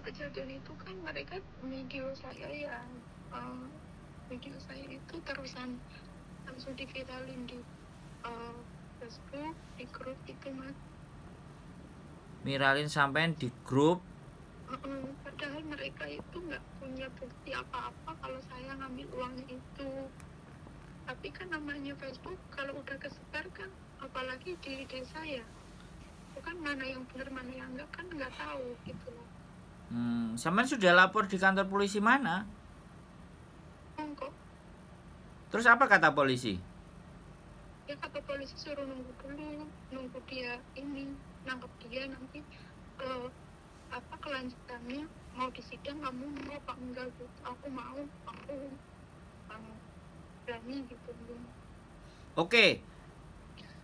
kejadian itu kan mereka video saya ya, video saya itu terusan langsung diviralin di Facebook, di grup itu mas. Viralin sampean di grup. Padahal mereka itu nggak punya bukti apa-apa kalau saya ngambil uangnya itu. Tapi kan namanya Facebook kalau udah kesebar kan, apalagi di desa ya, itu kan mana yang benar mana yang enggak kan nggak tahu gitu loh. Sampean sudah lapor di kantor polisi mana? Kok. Terus apa kata polisi? Ya kata polisi suruh nunggu dulu, nunggu dia ini nangkep dia nanti apa kelanjutannya, mau disidang kamu mau apa enggak gitu. Aku mau, aku berani gitu.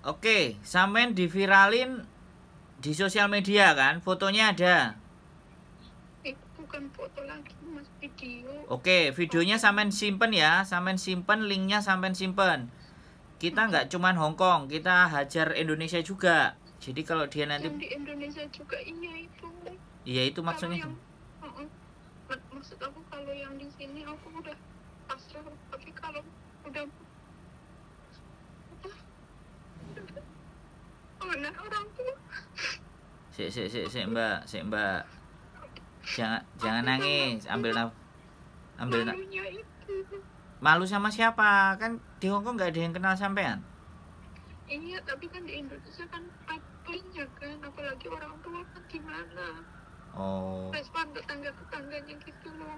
Oke, sampean diviralin di sosial media kan? Fotonya ada. Itu bukan foto lagi mas, video. Oke, videonya sampean simpen ya, sampean simpen, linknya sampean simpen. Kita nggak cuman Hongkong, kita hajar Indonesia juga. Jadi kalau dia nanti yang di Indonesia juga iya itu. Iya itu maksudnya. Maksud aku kalau yang di sini aku udah pasrah, tapi kalau udah mana orang tua. Sik Mbak. Jangan nangis, ambil malunya itu. Malu sama siapa? Kan di Hongkong nggak ada yang kenal sampean. Iya, tapi kan di Indonesia kan punya kan, apalagi orang tua kan gimana? Respon tetangga-tetangganya gitu loh.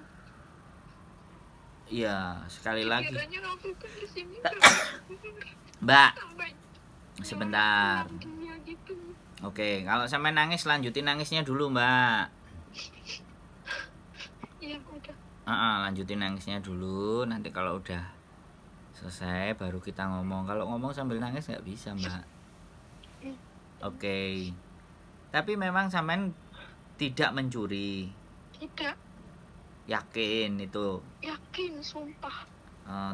Iya, sekali lagi. Aku kan di sini Mbak, sebentar. Gitu. Oke, kalau sampai nangis lanjutin nangisnya dulu, Mbak. Iya, udah. Lanjutin nangisnya dulu. Nanti kalau udah selesai baru kita ngomong. Kalau ngomong sambil nangis nggak bisa, Mbak. Oke. Tapi memang sampean tidak mencuri. Tidak. Yakin itu? Yakin, sumpah.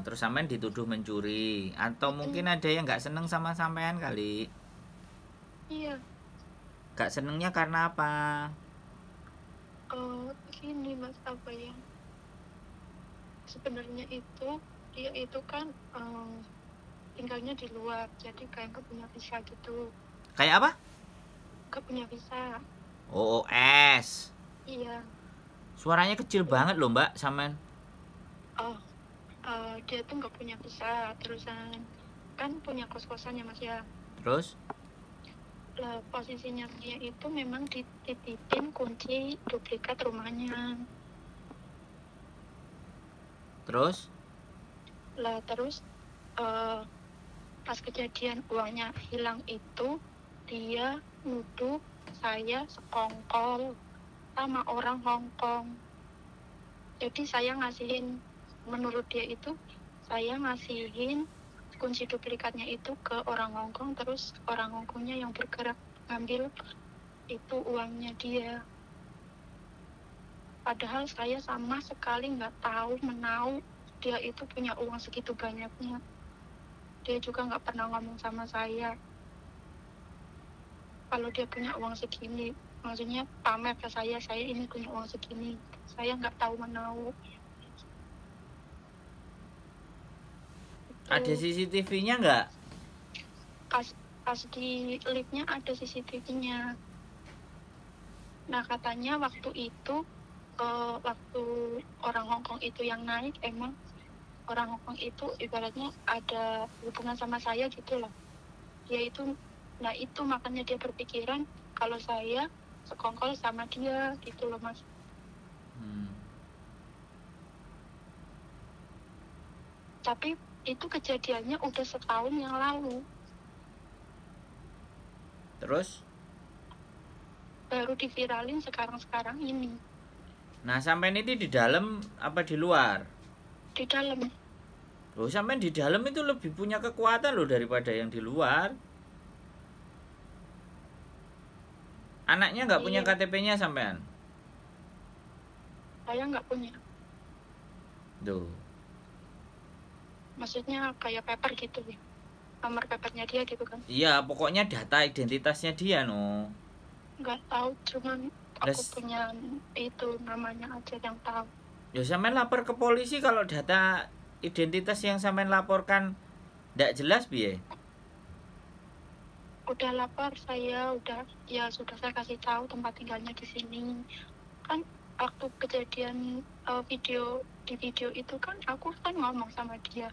Terus sampean dituduh mencuri. Atau mungkin ada yang nggak seneng sama sampean kali? Iya. Gak senengnya karena apa? Gini mas, apa ya? Sebenarnya itu dia itu kan tinggalnya di luar, jadi kayak gak punya visa gitu. Kayak apa? Gak punya visa. OOS. Iya. Suaranya kecil banget loh mbak, sampean. Dia tuh gak punya visa, terusan kan punya kos-kosan ya mas ya. Terus? Lah posisinya dia itu memang dititipin kunci duplikat rumahnya. Terus? Lah terus pas kejadian uangnya hilang itu dia nuduh saya sekongkol sama orang Hongkong. Jadi saya ngasihin, menurut dia itu saya ngasihin kunci duplikatnya itu ke orang Hongkong, terus orang Hongkongnya yang bergerak ngambil itu uangnya dia. Padahal saya sama sekali nggak tahu menau dia itu punya uang segitu banyaknya. Dia juga nggak pernah ngomong sama saya kalau dia punya uang segini. Maksudnya pamer ke saya ini punya uang segini. Saya nggak tahu menau. Ada CCTV-nya nggak? Pas di liftnya ada CCTV-nya. Nah katanya waktu itu waktu orang Hongkong itu yang naik, emang orang Hongkong itu ibaratnya ada hubungan sama saya gitu loh. Dia itu, nah itu makanya dia berpikiran kalau saya sekongkol sama dia gitu loh mas. Tapi itu kejadiannya udah setahun yang lalu. Terus? Baru diviralin sekarang ini. Nah sampean itu di dalam apa di luar? Di dalam. Loh sampean di dalam itu lebih punya kekuatan loh daripada yang di luar. Anaknya nggak punya KTP-nya sampean? Saya nggak punya. Duh. Maksudnya kayak paper gitu ya, nomor papernya dia gitu kan? Iya, pokoknya data identitasnya dia no. Nggak tahu, cuman Aku Les, punya itu namanya aja yang tahu. ya sampean lapor ke polisi kalau data identitas yang sampean laporkan ndak jelas piye? Udah lapor saya, udah ya sudah saya kasih tahu tempat tinggalnya di sini. Kan waktu kejadian di video itu kan aku kan ngomong sama dia,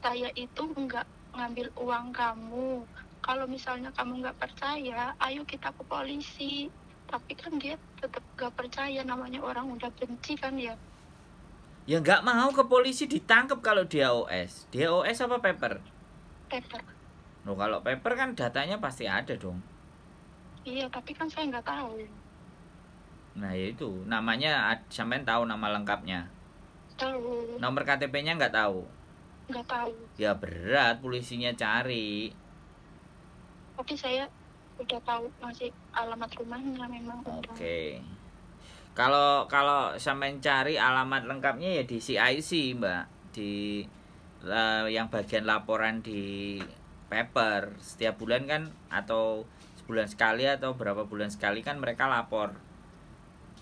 saya itu nggak ngambil uang kamu. Kalau misalnya kamu nggak percaya, ayo kita ke polisi. Tapi kan dia tetap nggak percaya, namanya orang udah benci kan ya. Ya nggak mau ke polisi ditangkap kalau dia OS. Dia OS apa paper? Paper. Loh kalau paper kan datanya pasti ada dong. Iya, tapi kan saya nggak tahu. Nah ya itu namanya sampean tahu nama lengkapnya. Tahu, Nomor KTP-nya nggak tahu. nggak tahu. Ya berat polisinya cari. Tapi saya udah tahu masih alamat rumahnya memang udah. Oke. Kalau sampean cari alamat lengkapnya ya di CIC, Mbak. Di yang bagian laporan di paper setiap bulan kan, atau sebulan sekali atau berapa bulan sekali kan mereka lapor.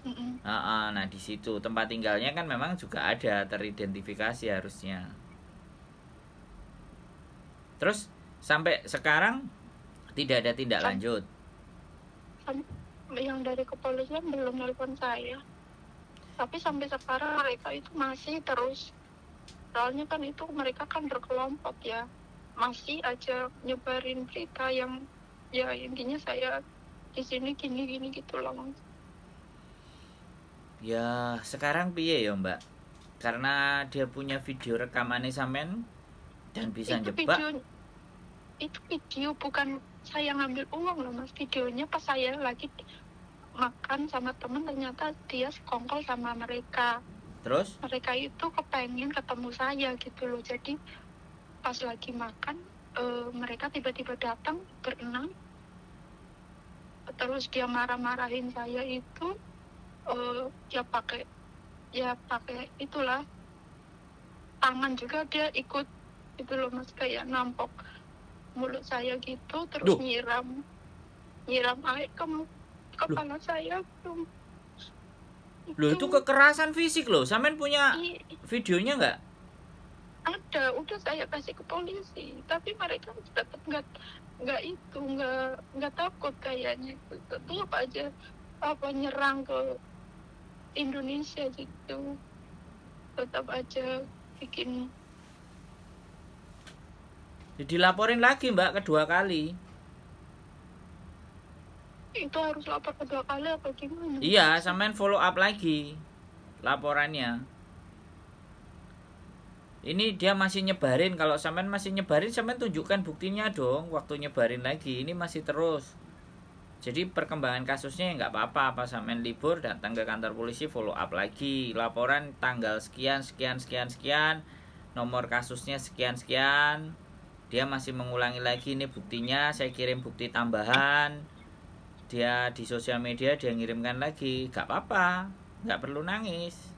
Mm-mm. Nah di situ tempat tinggalnya kan memang juga ada teridentifikasi harusnya. Terus sampai sekarang tidak ada tindak lanjut. Yang dari kepolisian belum nelpon saya. Tapi sampai sekarang mereka itu masih terus. Soalnya kan itu mereka kan berkelompok ya. Masih aja nyebarin berita yang ya intinya saya di sini gini-gini gitu loh. Ya sekarang piye ya Mbak? Karena dia punya video rekamannya sampean dan bisa jebak. Itu video bukan saya ngambil uang loh mas. Videonya pas saya lagi makan sama temen, ternyata dia sekongkol sama mereka. Terus? Mereka itu kepengen ketemu saya gitu loh. Jadi pas lagi makan mereka tiba-tiba datang berenam. Terus dia marah-marahin saya itu dia pakai itulah tangan juga, dia ikut itu loh mas, kayak nampok mulut saya gitu, terus Duh. nyiram air ke kepala saya tuh. Loh itu kekerasan fisik loh. Sampean punya videonya nggak? Ada, udah saya kasih ke polisi, tapi mereka tetap nggak takut kayaknya, tetap aja nyerang ke Indonesia gitu, tetap aja bikin. Jadi laporin lagi Mbak kedua kali. Itu harus lapor kedua kali apa gimana? Iya, sampean follow up lagi laporannya. Ini dia masih nyebarin. Kalau sampean masih nyebarin, sampean tunjukkan buktinya dong. Waktu nyebarin lagi, ini masih terus. Jadi perkembangan kasusnya ya nggak apa-apa. Apa sampean libur datang ke kantor polisi follow up lagi. Laporan tanggal sekian sekian sekian sekian. Nomor kasusnya sekian sekian. Dia masih mengulangi lagi, ini buktinya. Saya kirim bukti tambahan. Dia di sosial media dia ngirimkan lagi. Nggak apa-apa. Nggak perlu nangis.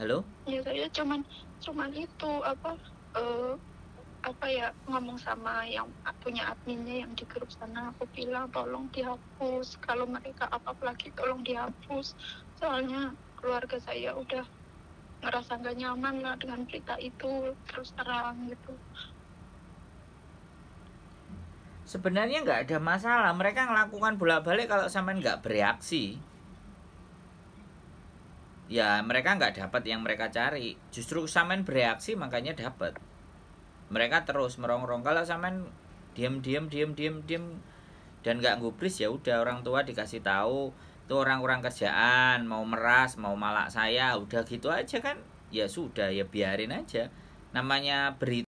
Halo? Ya saya cuman itu ya ngomong sama yang punya adminnya yang di grup sana, aku bilang tolong dihapus, kalau mereka apa-apa lagi tolong dihapus, soalnya keluarga saya udah ngerasa nggak nyaman lah dengan berita itu, terus terang gitu. Sebenarnya nggak ada masalah. Mereka ngelakukan bolak-balik kalau sampean nggak bereaksi. Ya mereka nggak dapat yang mereka cari. Justru sampean bereaksi makanya dapat. Mereka terus merongrong. Kalau sampean diem dan nggak gubris, ya udah orang tua dikasih tahu itu orang-orang kerjaan mau meras mau malak saya, udah gitu aja kan. Ya sudah, ya biarin aja. Namanya berita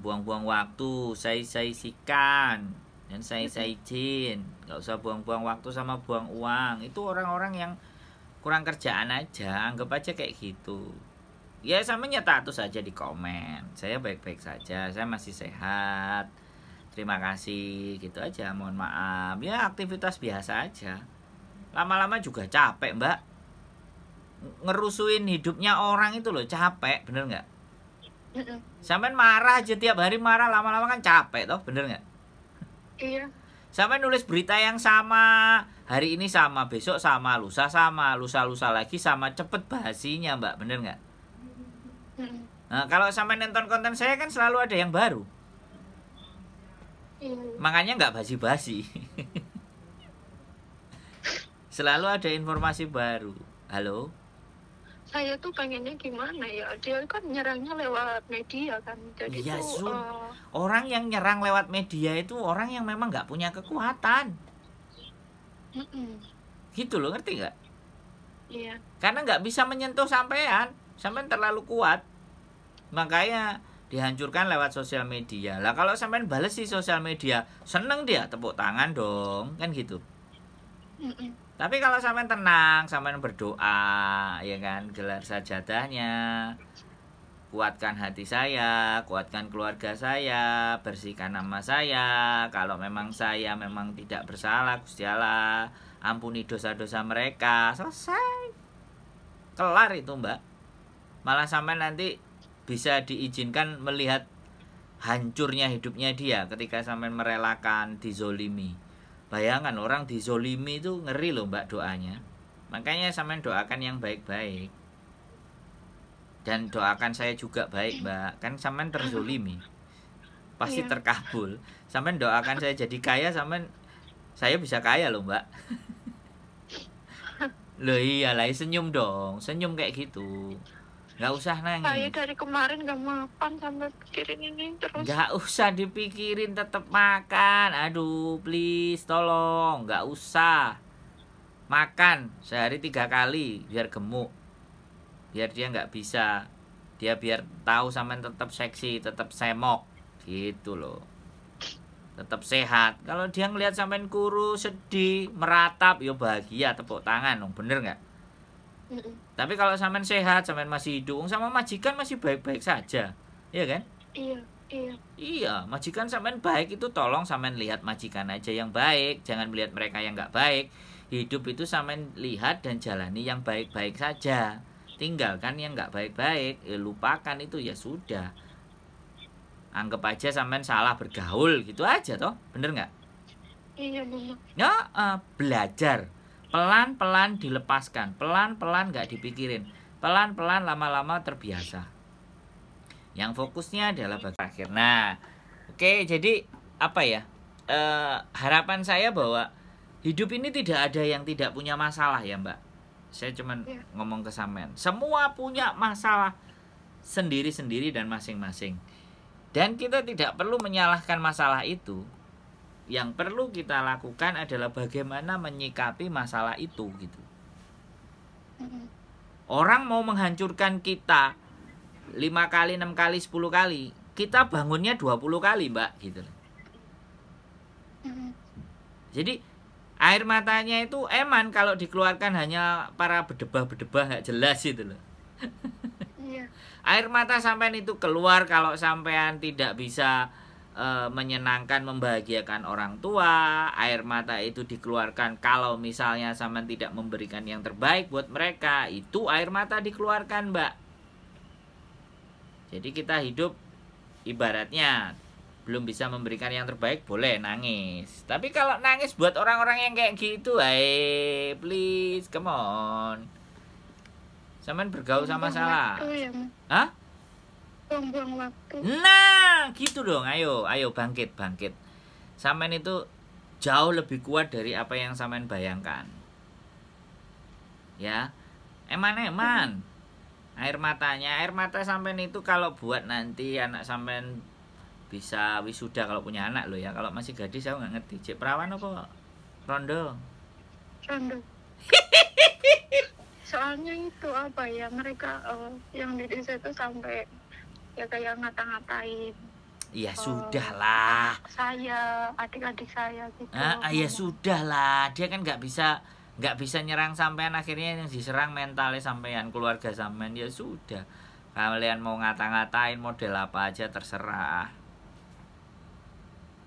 buang-buang waktu, saya isikan dan saya izin. Nggak usah buang-buang waktu sama buang uang. Itu orang-orang yang kurang kerjaan aja, anggap aja kayak gitu. Ya sama nyata saja di komen, saya baik-baik saja, saya masih sehat, terima kasih, gitu aja, mohon maaf. Ya aktivitas biasa aja. Lama-lama juga capek mbak, ngerusuin hidupnya orang itu loh, capek, bener nggak? Sampai marah aja tiap hari marah, lama-lama kan capek toh, bener nggak? Iya. Sampai nulis berita yang sama, hari ini sama, besok sama, lusa lagi sama, cepet basinya mbak, bener nggak? Nah, kalau sampai nonton konten saya kan selalu ada yang baru. Iya. Makanya nggak basi-basi. Selalu ada informasi baru. Halo? Saya tuh pengennya gimana ya? Dia kan nyerangnya lewat media kan. Jadi Ya, tuh orang yang nyerang lewat media itu orang yang memang nggak punya kekuatan. Gitu loh, ngerti nggak? Iya. Karena nggak bisa menyentuh sampean terlalu kuat. Makanya dihancurkan lewat sosial media. Lah kalau sampean bales di sosial media, seneng dia, tepuk tangan dong, kan gitu. Tapi kalau sampean tenang, sampean berdoa, ya kan, gelar sajadahnya, kuatkan hati saya, kuatkan keluarga saya, bersihkan nama saya. Kalau memang saya memang tidak bersalah, Gusti Allah, ampuni dosa-dosa mereka. Selesai. Kelar itu, Mbak. Malah sampean nanti bisa diizinkan melihat hancurnya hidupnya dia ketika sampean merelakan dizolimi. Bayangkan orang dizolimi itu ngeri loh mbak doanya. Makanya sampean doakan yang baik-baik. Dan doakan saya juga baik mbak. Kan sampean terzolimi, pasti terkabul. Sampean doakan saya jadi kaya, saya bisa kaya loh mbak. Loh iyalah, senyum dong, senyum kayak gitu. Gak usah nangis. Saya dari kemarin gak makan sampai pikirin ini terus. Gak usah dipikirin, tetap makan. Aduh please tolong, gak usah. Makan sehari 3 kali biar gemuk. Biar dia gak bisa. Dia biar tahu sampean tetap seksi, tetap semok. Gitu loh. Tetap sehat. Kalau dia ngelihat sampean kurus, sedih, meratap, yo bahagia, tepuk tangan dong, bener gak? Tapi kalau sampean sehat, sampean masih hidup, sama majikan masih baik-baik saja, iya kan? Iya, majikan sampean baik itu tolong sampean lihat majikan aja yang baik, jangan melihat mereka yang nggak baik. Hidup itu sampean lihat dan jalani yang baik-baik saja. Tinggalkan yang nggak baik-baik, lupakan itu ya sudah. Anggap aja sampean salah bergaul gitu aja toh, bener nggak? Iya benar. Ya, belajar. Pelan-pelan dilepaskan, pelan-pelan gak dipikirin, pelan-pelan lama-lama terbiasa. Yang fokusnya adalah akhir. Nah, oke, jadi apa ya? Harapan saya bahwa hidup ini tidak ada yang tidak punya masalah ya mbak. Saya cuman ngomong ke sampean, semua punya masalah sendiri-sendiri dan masing-masing. Dan kita tidak perlu menyalahkan masalah itu. Yang perlu kita lakukan adalah bagaimana menyikapi masalah itu gitu. Orang mau menghancurkan kita 5 kali, 6 kali, 10 kali, kita bangunnya 20 kali mbak gitu. Jadi air matanya itu eman kalau dikeluarkan hanya para bedebah-bedebah gak jelas gitu loh. Air mata sampean itu keluar kalau sampean tidak bisa menyenangkan, membahagiakan orang tua. Air mata itu dikeluarkan kalau misalnya sampean tidak memberikan yang terbaik buat mereka. Itu air mata dikeluarkan mbak. Jadi kita hidup ibaratnya belum bisa memberikan yang terbaik, boleh nangis. Tapi kalau nangis buat orang-orang yang kayak gitu, please, come on. Sampean bergaul sama salah. Hah? Buang-buang waktu. Nah, gitu dong. Ayo bangkit. Sampean itu jauh lebih kuat dari apa yang sampean bayangkan. Ya. Eman. Air mata sampean itu kalau buat nanti anak sampean bisa wisuda kalau punya anak loh ya. Kalau masih gadis saya nggak ngerti. Cek perawan apa? Rondo. Soalnya itu apa ya, mereka yang di desa itu sampai ya kayak ngata-ngatain. Ya sudahlah. Saya, adik-adik saya gitu. Ya sudahlah, dia kan nggak bisa nyerang sampean, akhirnya yang diserang mentalnya sampean, keluarga sampean. Ya sudah, kalian mau ngata-ngatain model apa aja terserah.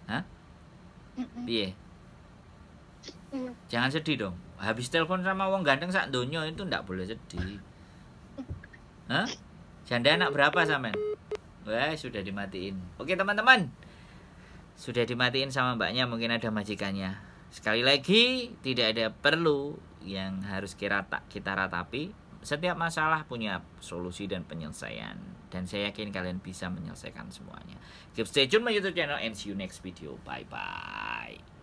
Hah? Piye? Iya. Jangan sedih dong. Habis telepon sama wong ganteng sak donya itu ndak boleh sedih. Hah? Janda anak berapa sampean? Wah, sudah dimatiin. Oke teman-teman, sudah dimatiin sama mbaknya, mungkin ada majikannya. Sekali lagi, tidak ada perlu yang harus kita ratapi. Setiap masalah punya solusi dan penyelesaian, dan saya yakin kalian bisa menyelesaikan semuanya. Keep stay tune my YouTube channel and see you next video. Bye bye.